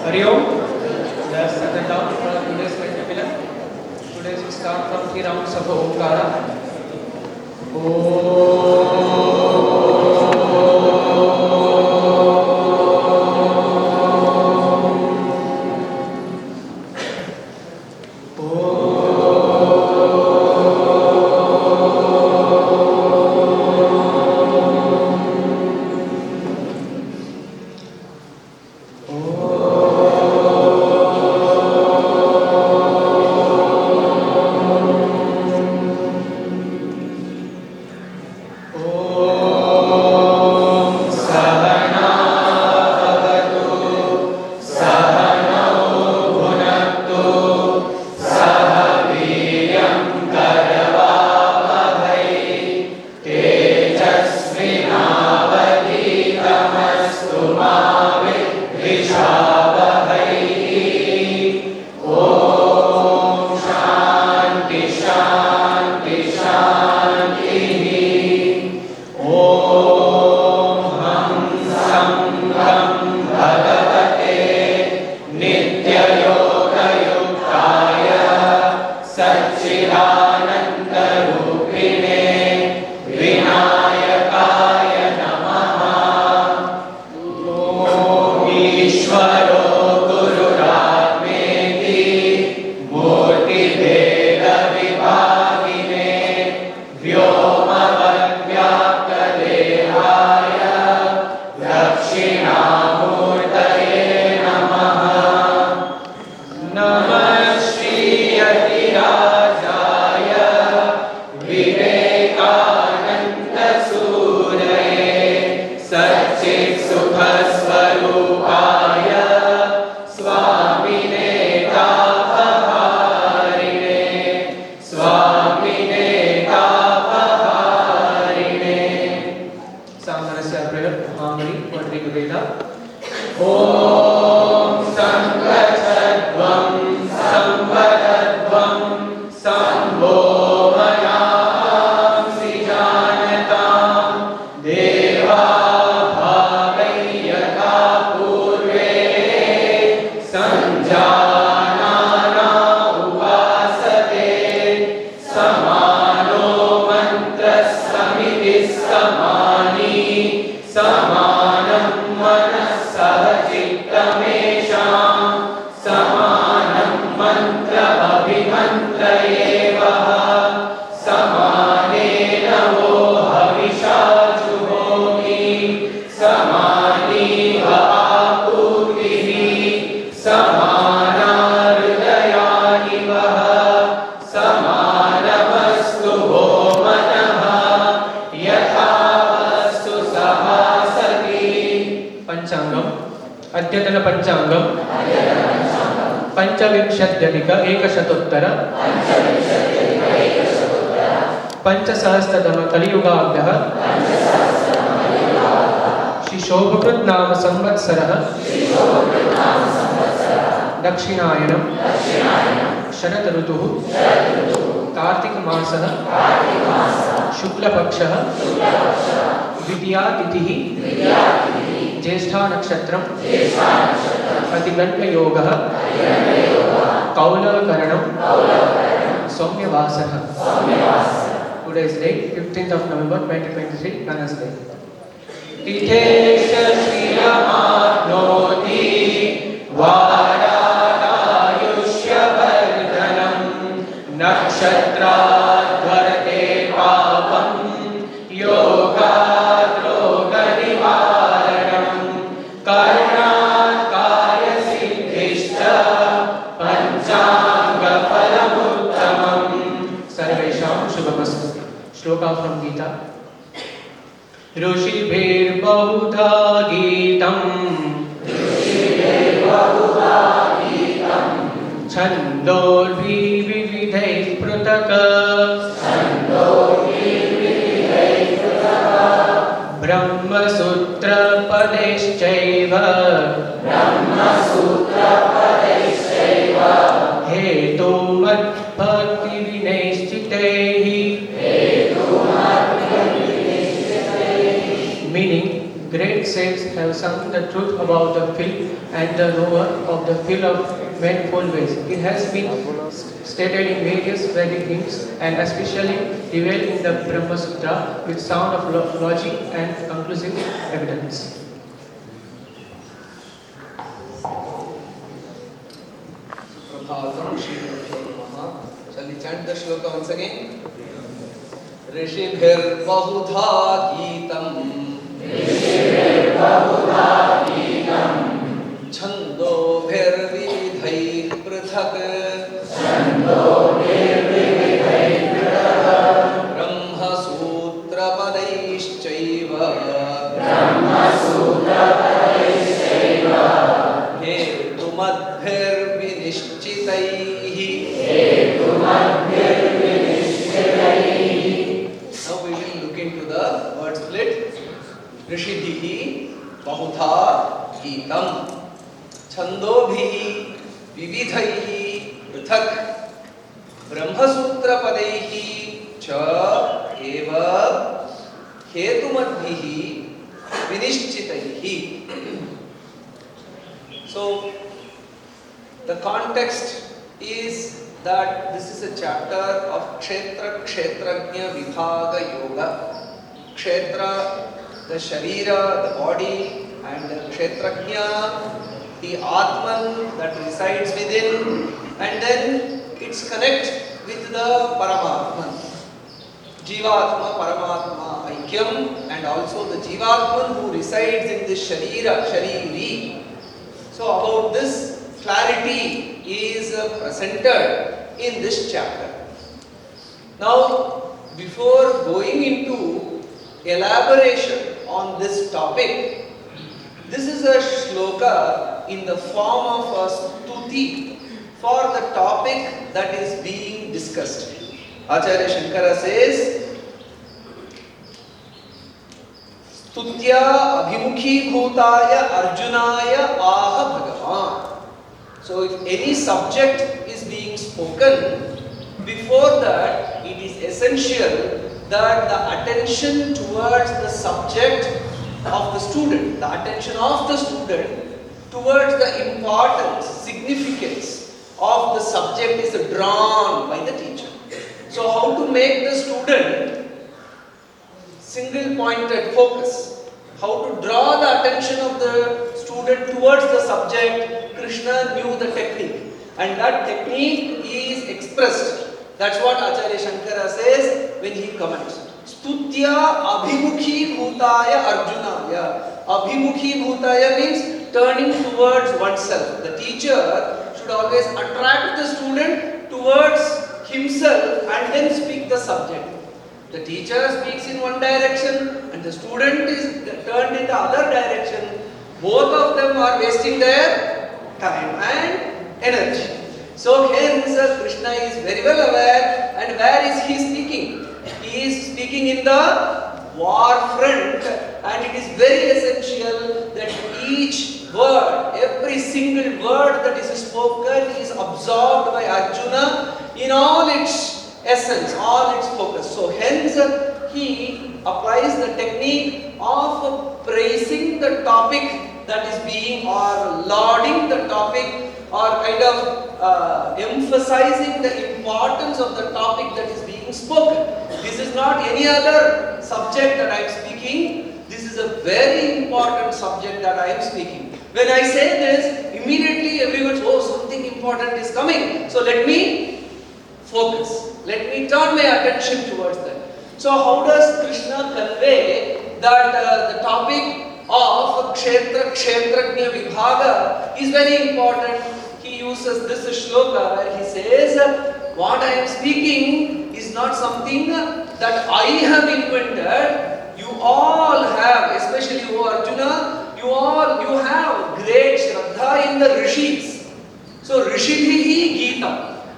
Hari Om. Just settle down for today's meditation. Today we start from 3 rounds of Omkara. अद्यतन पंचांगम पंचविंशत्यधिक-एकशतोत्तर पंचसहस्रतम कलियुगाब्दः श्री शोभकृत् नाम संवत्सरः दक्षिणायनम् शरद ऋतुः कार्तिक मासः शुक्लपक्षः द्वितीया तिथिः ज्येष्ठा नक्षत्रम् अतिगण्डयोगः कौलकरणम् सौम्यवासः. Today's date 15th of November 2023, Wednesday. तिथेश श्रियमाप्नोति वारादायुष्यवर्धनम् नक्षत्राद्वरते पापम् योगाद् रोगनिवारणम् करुणात् कार्यसिद्धिश्च पञ्चाङ्गफलमुत्तमम्. सर्वेषां शुभमस्तु. Shloka from Gita. ऋषिभिर्बहुधा गीतम् छन्दोभिर्विविधैः पृथक् ब्रह्मसूत्रपदैश्चैव हेतुमद्भक्तिविनैश्चितैः. Meaning, great saints have sung the truth about the and the knower of the field of manifold ways. It has been stated in various Vedic hymns and especially revealed in the Brahma Sutra with sound of logic and conclusive evidence. Shall we chant the shloka once again? Rishibhir bahudha geetam Chandobhir vidhaih prithak Brahma sutra padaishchaiva Hetumadbhir vinishchitaihi. Now we will look into the word split. Rishibhihi bahudha geetam Chandobhihi vividhaihi prithak Brahmasutra padaihi cha eva hetumadbhihi vinishchitaihi. So the context is that this is a chapter of Kshetra Kshetrajna Vibhaga Yoga. Kshetra, the Sharira, the body, and the Kshetrajna, the Atman that resides within, and then its connect with the Paramatman. Jivatma, Paramatma, Aikyam, and also the Jivatman who resides in the Sharira, Shariri. So about this clarity is presented in this chapter. Now, before going into elaboration on this topic, this is a shloka in the form of a stuti for the topic that is being discussed. Acharya Shankara says, Stutya abhimukhi bhutaya arjunaya aha bhagavan. So if any subject is being spoken, before that it is essential that the attention towards the subject of the student, the attention of the student towards the importance, significance of the subject is drawn by the teacher. So how to make the student single pointed focus, how to draw the attention of the student towards the subject, Krishna knew the technique, and that technique is expressed. That's what Acharya Shankara says when he comments. Stutya abhimukhi bhutaya arjunaya. Abhimukhi bhutaya means turning towards oneself. The teacher should always attract the student towards himself and then speak the subject. The teacher speaks in one direction and the student is turned in the other direction. Both of them are wasting their time and energy. So hence Krishna is very well aware, and where is he speaking? He is speaking in the war front, and it is very essential that each word, every single word that is spoken is absorbed by Arjuna in all its essence, all its focus. So hence he applies the technique of praising the topic that is being, or lauding the topic, or kind of emphasizing the importance of the topic that is being spoken. This is not any other subject that I am speaking. This is a very important subject that I am speaking. When I say this, immediately everyone says, oh, something important is coming. So let me focus. Let me turn my attention towards that. So how does Krishna convey that the topic of Kshetra Kshetrajna Vibhaga is very important? He uses this shloka where he says, what I am speaking is not something that I have invented. You all have, especially you Arjuna, you have great Shraddha in the Rishis. So Rishibhihi Geetam,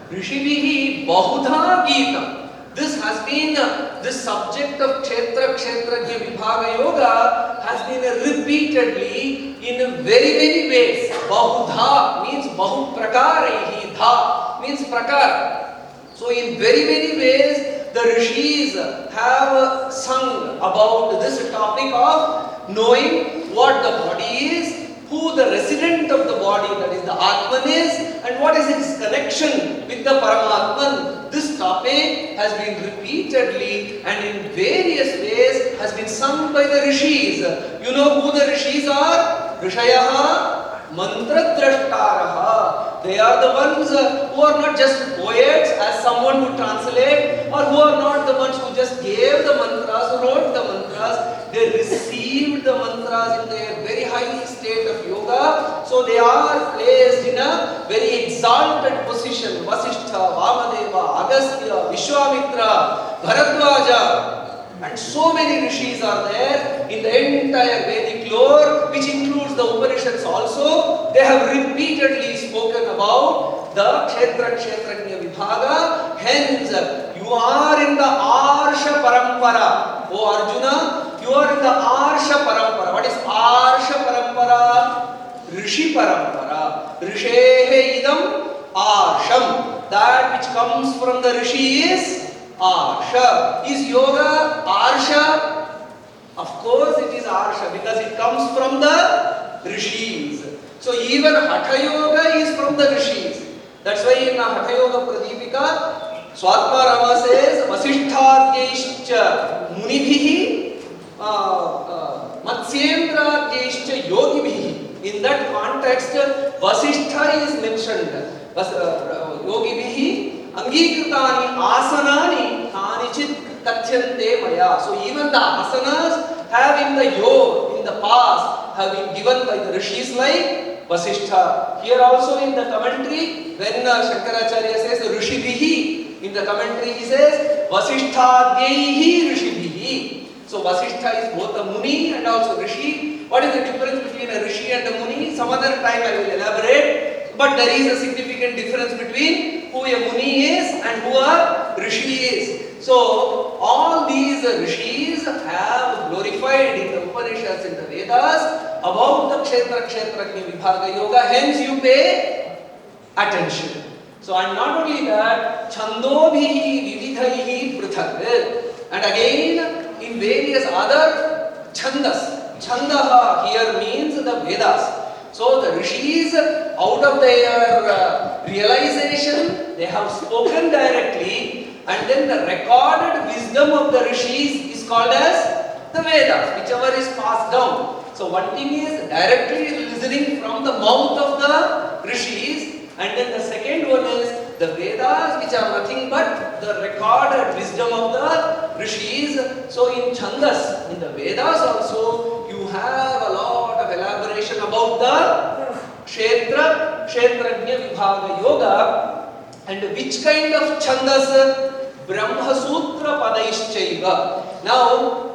Rishibhihi Bahudha Geetam. This has been, this subject of Kshetra Kshetrajna Vibhaga Yoga has been repeatedly in very many ways. Bahudha means Bahu Prakaraihi, Dha means Prakara. So in very many ways the Rishis have sung about this topic of knowing what the body is, who the resident of the body, that is the Atman is, and what is its connection with the Paramatman. This topic has been repeatedly and in various ways has been sung by the Rishis. You know who the Rishis are? Rishayaha Mantra Drashtaraha. They are the ones who are not just poets, as someone would translate, or who are not the ones who just gave the mantras, wrote the mantras. They received the mantras in their very high state of yoga. So they are placed in a very exalted position. Vasishtha, Vamadeva, Agastya, Vishwamitra, Bharadwaja. And so many rishis are there in the entire Vedic lore, which includes the Upanishads also. They have repeatedly spoken about the Kshetra Kshetrajna Vibhaga. Hence, you are in the Arsha Parampara. O Arjuna, you are in the Arsha Parampara. What is Arsha Parampara? Rishi Parampara. Rishehe idam Arsham. That which comes from the Rishi is Arsha. Is yoga Arsha? Of course it is Arsha because it comes from the Rishis. So even Hatha Yoga is from the Rishis. That's why in Hatha Yoga Pradipika, Swatma Rama says, Vasishthadyeshcha Munibhihi Matsyendradeshcha Yogibhihi. In that context, Vasishtha is mentioned. Yogibhihi Angikritani asanani kanichit tathyante maya. So even the asanas have in the yoga, in the past, have been given by the rishis like Vasishtha. Here also in the commentary, when Shankaracharya says Rishibhihi, in the commentary he says Vasishthadyaihi Rishibhihi. So Vasishtha is both a Muni and also Rishi. What is the difference between a Rishi and a Muni? Some other time I will elaborate. But there is a significant difference between who a Muni is and who a Rishi is. So all these Rishis have glorified in the Upanishads and the Vedas about the Kshetra Kshetrajna Vibhaga Yoga. Hence you pay attention. So and not only that, Chandobhihi Vividhaihi Prithak. And again in various other Chandas. Chandaha here means the Vedas. So the Rishis, out of their realization, they have spoken directly, and then the recorded wisdom of the Rishis is called as the Vedas, whichever is passed down. So one thing is directly listening from the mouth of the Rishis, and then the second one is the Vedas, which are nothing but the recorded wisdom of the Rishis. So in Chandas, in the Vedas also, you have a lot of elaboration about the Kshetra, Kshetrajna Vibhaga Yoga, and which kind of Chandas? Brahma Sutra Padaishchaiva. Now,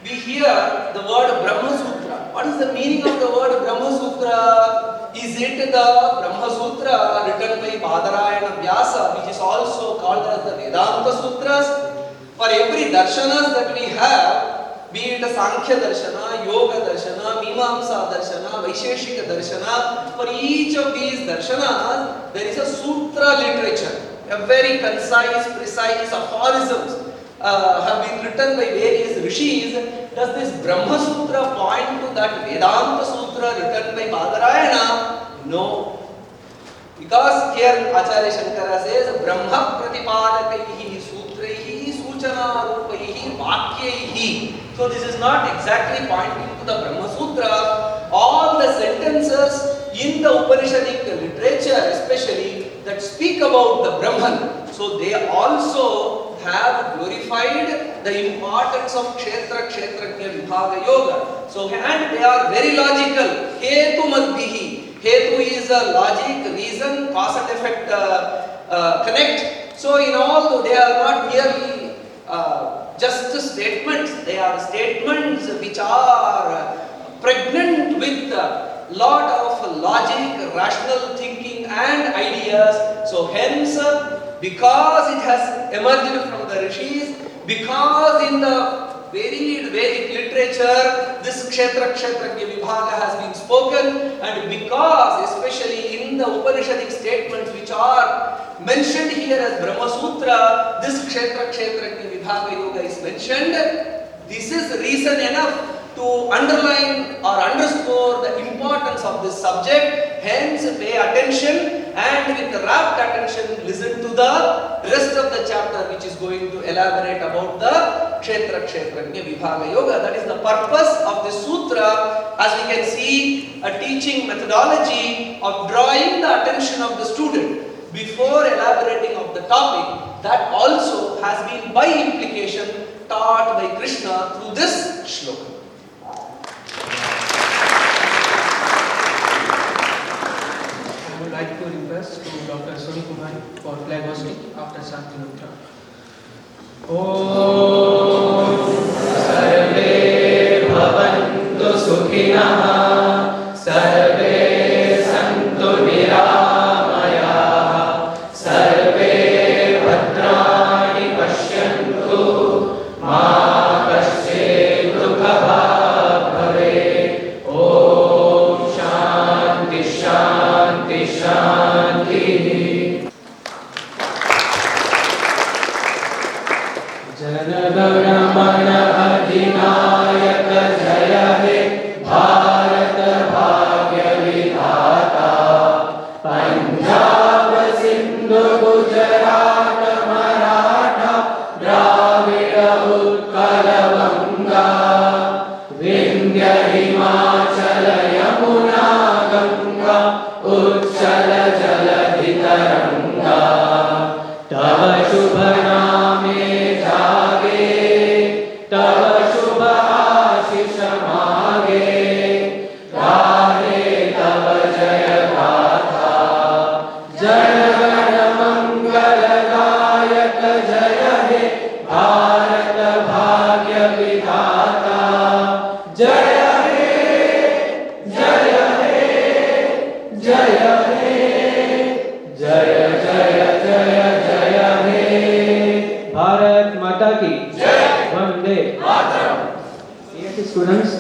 we hear the word Brahma Sutra. What is the meaning of the word Brahma Sutra? Is it the Brahma Sutra written by Badarayana Vyasa, which is also called as the Vedanta Sutras? For every darshanas that we have, be it Sankhya Darshana, Yoga Darshana, Mimamsa Darshana, Vaisheshika Darshana, for each of these darshanas, there is a sutra literature, a very concise, precise aphorisms have been written by various rishis. Does this Brahma Sutra point to that Vedanta Sutra written by Badarayana? No. Because here Acharya Shankara says, Brahma Pratipadakaihi Sutraihi Suchana Rupaihi Vakyaihi. So this is not exactly pointing to the Brahma Sutra. All the sentences in the Upanishadic literature especially that speak about the Brahman, so they also have glorified the importance of Kshetra Kshetrajna Vibhaga Yoga. So and they are very logical. Hetu Madhihi. Hetu is a logic, reason, cause and effect connect. So in all, they are not merely just statements. They are statements which are pregnant with lot of logic, rational thinking and ideas. So hence, because it has emerged from the rishis, because in the varied Vedic literature this Kshetra Kshetrajna Vibhaga has been spoken, and because especially in the Upanishadic statements which are mentioned here as Brahma Sutra, this Kshetra Kshetrajna Vibhaga Yoga is mentioned. This is reason enough to underline or underscore the importance of this subject. Hence, pay attention and with rapt attention listen to the rest of the chapter, which is going to elaborate about the Kshetra Kshetrajna Vibhaga Yoga. That is the purpose of this sutra. As we can see, a teaching methodology of drawing the attention of the student before elaborating of the topic, that also has been by implication taught by Krishna through this shloka. I would like to request to Dr. Soni Kumari for flag hosting after Shanti Mantra. Om Sarve Bhavantu Sukhinah Sarve Santu Niramayah Sarve Bhadrani Pashyantu Ma Kaschid Dukhabhag Bhavet. Om Shanti Shanti Shanti. Jana Gana Mana अधिनायक जय हे भारत भाग्य विधाता पंजाब सिंधु गुजरात मराठा द्राविड़ उत्कल बंगा विंध्य हिमाचल यमुना गंगा उच्चल जलधि तरंगा तव शुभ नामे जागे तव शुभ आशीष मागे गाहे तव जय गाथा जय गण मंगल गायक जय हे भारत भाग्य विधाता जय हे जय हे जय हे जय जय जय जय हे। भारत माता की जय। वंदे मातरम। Dear students,